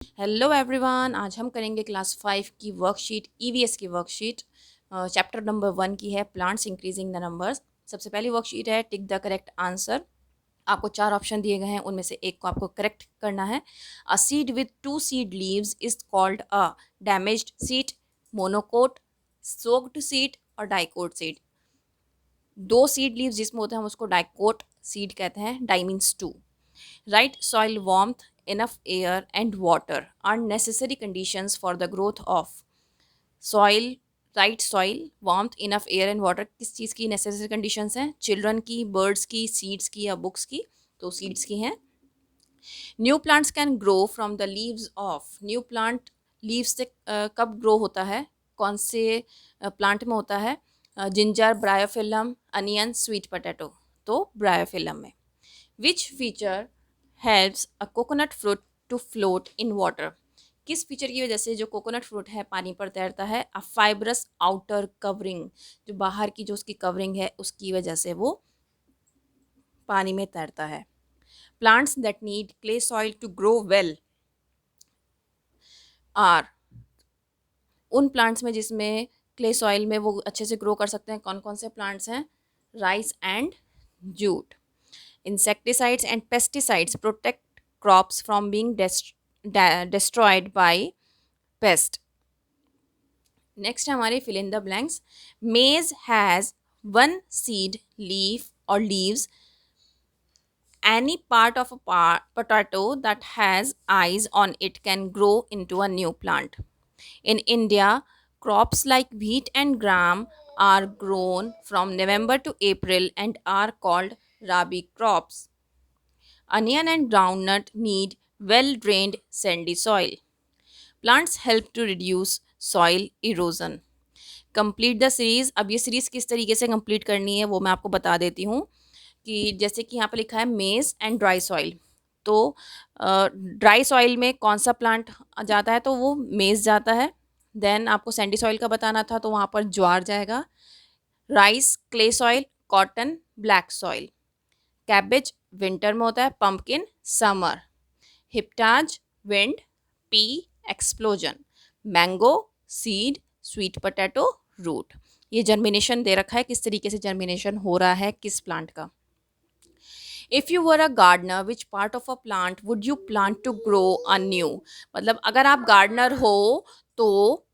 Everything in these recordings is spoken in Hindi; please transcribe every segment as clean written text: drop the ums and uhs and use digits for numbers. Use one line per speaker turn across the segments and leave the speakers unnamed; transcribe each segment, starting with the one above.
हेलो एवरीवन, आज हम करेंगे क्लास 5 की वर्कशीट ईवीएस की वर्कशीट। चैप्टर नंबर 1 की है प्लांट्स इंक्रीजिंग द नंबर्स। सबसे पहली वर्कशीट है टिक द करेक्ट आंसर। आपको चार ऑप्शन दिए गए हैं, उनमें से एक को आपको करेक्ट करना है। A seed with two seed leaves is called a damaged seed, monocot, soaked seed और डाइकोट सीड। दो सीड लीव्स जिसमें होते हैं हम उसको डाइकोट सीड कहते हैं। Di means two. Right soil warmth, enough air and water are necessary conditions for the growth of soil. Right soil, warmth, enough air and water किस चीज़ की necessary conditions हैं? चिल्ड्रन की, बर्ड्स की, सीड्स की या बुक्स की? तो सीड्स की हैं। New plants can grow from the leaves of. New plant leaves से कब ग्रो होता है? कौन से प्लांट में होता है? Ginger, bryophyllum, onion, sweet potato. तो ब्रायोफिलम में। Which feature helps a coconut fruit to float in water? किस फीचर की वजह से जो कोकोनट फ्रूट है पानी पर तैरता है? अ फाइब्रस आउटर कवरिंग, जो बाहर की जो उसकी कवरिंग है उसकी वजह से वो पानी में तैरता है। Plants that need clay soil to grow well are. उन प्लांट्स में जिसमें क्ले सॉइल में वो अच्छे से ग्रो कर सकते हैं, कौन कौन से प्लांट्स हैं? Rice and jute. Insecticides and pesticides protect crops from being destroyed by pest. Next है हमारे fill in the blanks. Maize has one seed, leaf or leaves. Any part of a potato that has eyes on it can grow into a new plant. In India, crops like wheat and gram are grown from November to April and are called rabi crops. Onion and groundnut need well drained sandy soil. Plants help to reduce soil erosion. Complete the series. अब ये सीरीज किस तरीके से कंप्लीट करनी है वो मैं आपको बता देती हूँ। कि जैसे कि यहाँ पर लिखा है मेज एंड ड्राई सॉइल। तो ड्राई सॉइल में कौन सा प्लांट जाता है? तो वो मेज जाता है। देन आपको सैंडी सॉइल का बताना था, तो वहाँ पर ज्वार जाएगा। Rice, clay soil, cotton, black soil. Cabbage winter में होता है, pumpkin summer. Hiptage wind, pea explosion. Mango seed, sweet potato root. ये जर्मिनेशन दे रखा है, किस तरीके से जर्मिनेशन हो रहा है किस प्लांट का। If you were a gardener which part of a plant would you plant to grow a new? मतलब अगर आप गार्डनर हो तो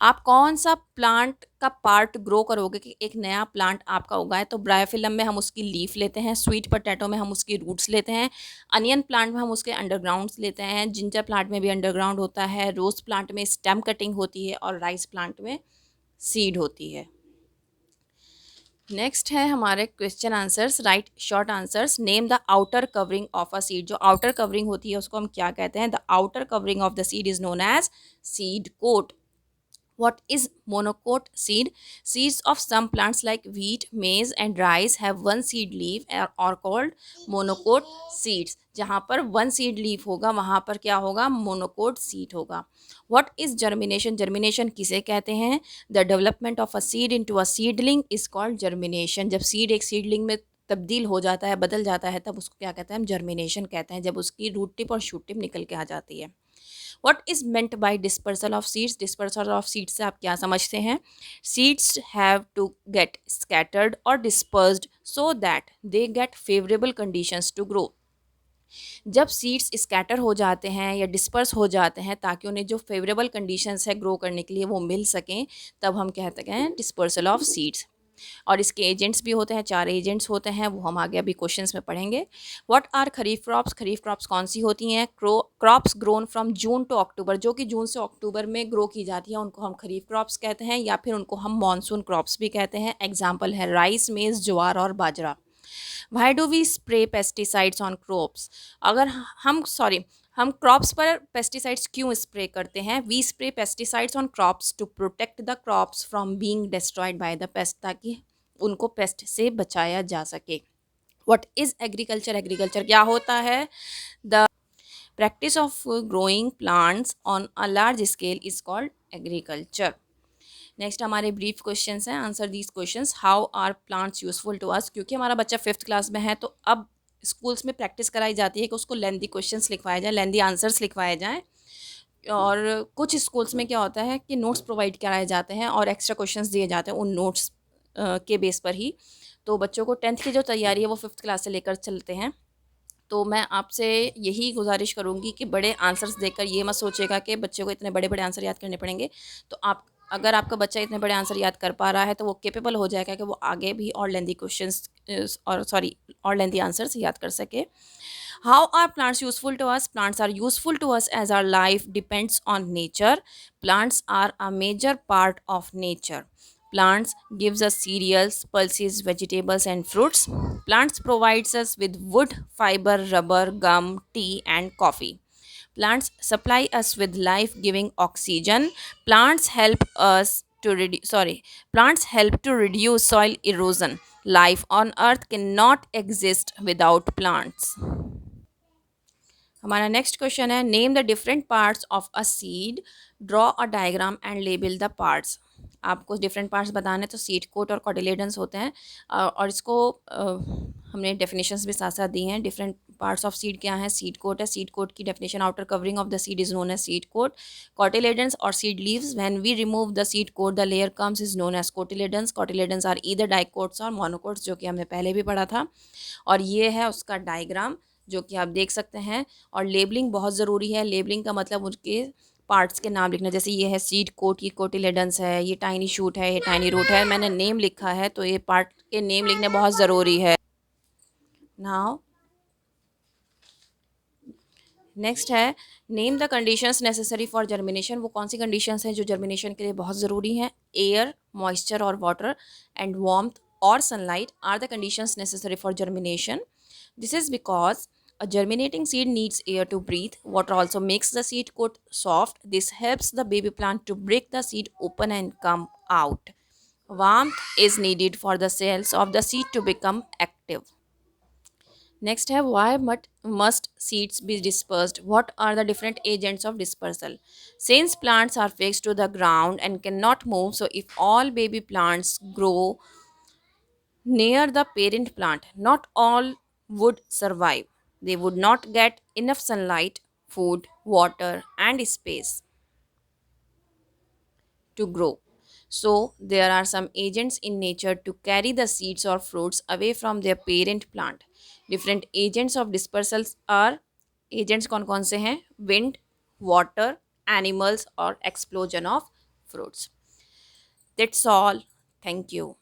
आप कौन सा प्लांट का पार्ट ग्रो करोगे कि एक नया प्लांट आपका उगाए? तो ब्रायोफिलम में हम उसकी लीफ लेते हैं, स्वीट पोटैटो में हम उसकी रूट्स लेते हैं, अनियन प्लांट में हम उसके अंडरग्राउंड्स लेते हैं, जिंजर प्लांट में भी अंडरग्राउंड होता है, रोज प्लांट में स्टेम कटिंग होती है और राइस प्लांट में सीड होती है। नेक्स्ट है हमारे question answers. Write short answers. Name the outer covering of a seed. जो आउटर कवरिंग होती है उसको हम क्या कहते हैं? The outer covering of the seed is known as seed coat. What is monocote seed? Seeds of some plants like wheat, maize and rice have one seed leaf or called monocote seeds. जहाँ पर वन सीड लीफ होगा वहाँ पर क्या होगा? मोनोकोट सीड होगा। What is germination? Germination किसे कहते हैं? The development of a seed into a seedling is called germination. जब सीड एक सीडलिंग में तब्दील हो जाता है, बदल जाता है, तब उसको क्या कहते हैं? हम जर्मिनेशन कहते हैं, जब उसकी रूट टिप और शूट टिप निकल के आ जाती है। What is meant by dispersal of seeds? Dispersal of seeds से आप क्या समझते हैं? Seeds have to get scattered और dispersed so that they get favourable conditions to grow. जब सीड्स स्कैटर हो जाते हैं या डिस्पर्स हो जाते हैं ताकि उन्हें जो फेवरेबल कंडीशंस है ग्रो करने के लिए वो मिल सकें, तब हम कहते हैं डिस्पर्सल ऑफ सीड्स। और इसके एजेंट्स भी होते हैं, चार एजेंट्स होते हैं, वो हम आगे अभी क्वेश्चंस में पढ़ेंगे। What are kharif crops? Kharif crops कौन सी होती हैं? Crops grown from June to October, जो कि जून से अक्टूबर में ग्रो की जाती है उनको हम खरीफ क्रॉप्स कहते हैं, या फिर उनको हम मानसून क्रॉप्स भी कहते हैं। एग्जाम्पल है राइस, मेज, ज्वार और बाजरा। Why do we spray pesticides on crops? अगर हम क्रॉप्स पर पेस्टिसाइड्स क्यों स्प्रे करते हैं? We spray pesticides on crops to protect the crops from being destroyed by the pest, ताकि उनको पेस्ट से बचाया जा सके। What is agriculture? एग्रीकल्चर क्या होता है? The practice of growing plants on a large scale is called agriculture. Next हमारे ब्रीफ क्वेश्चन हैं। Answer these questions. How are plants useful to us? क्योंकि हमारा बच्चा 5th क्लास में है तो अब स्कूल्स में प्रैक्टिस कराई जाती है कि उसको लेंदी क्वेश्चंस लिखवाए जाएँ, लेंदी आंसर्स लिखवाए जाएँ। और कुछ स्कूल्स में क्या होता है कि नोट्स प्रोवाइड कराए जाते हैं और एक्स्ट्रा क्वेश्चंस दिए जाते हैं उन नोट्स के बेस पर ही। तो बच्चों को 10th की जो तैयारी है वो 5th क्लास से लेकर चलते हैं। तो मैं आपसे यही गुजारिश करूँगी कि बड़े आंसर्स देकर ये मत सोचिएगा कि बच्चे को इतने बड़े-बड़े आंसर याद करने पड़ेंगे। तो आप, अगर आपका बच्चा इतने बड़े आंसर याद कर पा रहा है तो वो कैपेबल हो जाएगा कि वो आगे भी और लेंदी क्वेश्चंस और लेंदी आंसर्स याद कर सके। How are plants useful to us? Plants are useful to us as our life depends on nature. Plants are a major part of nature. Plants gives us cereals, pulses, vegetables and fruits. Plants provides us with wood, fiber, rubber, gum, tea and coffee. Plants supply us with life-giving oxygen. Plants help us to plants help to reduce soil erosion. Life on earth cannot exist without plants. हमारा नेक्स्ट क्वेश्चन है, name the different parts of a seed, draw a diagram and label the parts. आपको डिफरेंट पार्ट्स बताने तो सीड कोट और कॉटिलेडन्स होते हैं। और इसको हमने डेफिनेशंस भी साथ साथ दी हैं। डिफरेंट पार्ट्स ऑफ सीड क्या हैं? सीड कोट है, सीड कोट की definition, outer covering of the seed is known as seed coat. Cotyledons और seed leaves, when we remove the seed coat the layer comes is known as cotyledons. Cotyledons are either dicots और मोनोकोट्स, जो कि हमने पहले भी पढ़ा था। और ये है उसका डायग्राम जो कि आप देख सकते हैं। और लेबलिंग बहुत ज़रूरी है। लेबलिंग का मतलब उनके पार्ट्स के नाम लिखना। जैसे ये है सीड कोट, ये कोटिलेडन्स है, ये टाइनी शूट है, ये टाइनी रूट है। मैंने नेम लिखा है तो ये पार्ट के नेम लिखने बहुत ज़रूरी है। नाउ नेक्स्ट है, name the conditions necessary for germination. वो कौन सी कंडीशंस हैं जो जर्मिनेशन के लिए बहुत ज़रूरी हैं? एयर, मॉइस्चर और वाटर एंड वार्मथ और sunlight are the conditions necessary for germination. This is because a germinating seed needs air to breathe. Water also makes the seed coat soft. This helps the baby plant to break the seed open and come out. Warmth is needed for the cells of the seed to become active. Next है, why must seeds be dispersed? What are the different agents of dispersal? Since plants are fixed to the ground and cannot move, so if all baby plants grow near the parent plant, not all would survive. They would not get enough sunlight, food, water, and space to grow. So, there are some agents in nature to carry the seeds or fruits away from their parent plant. Different agents of dispersals are, agents कौन कौन से हैं? Wind, water, animals और explosion of fruits. That's all. Thank you.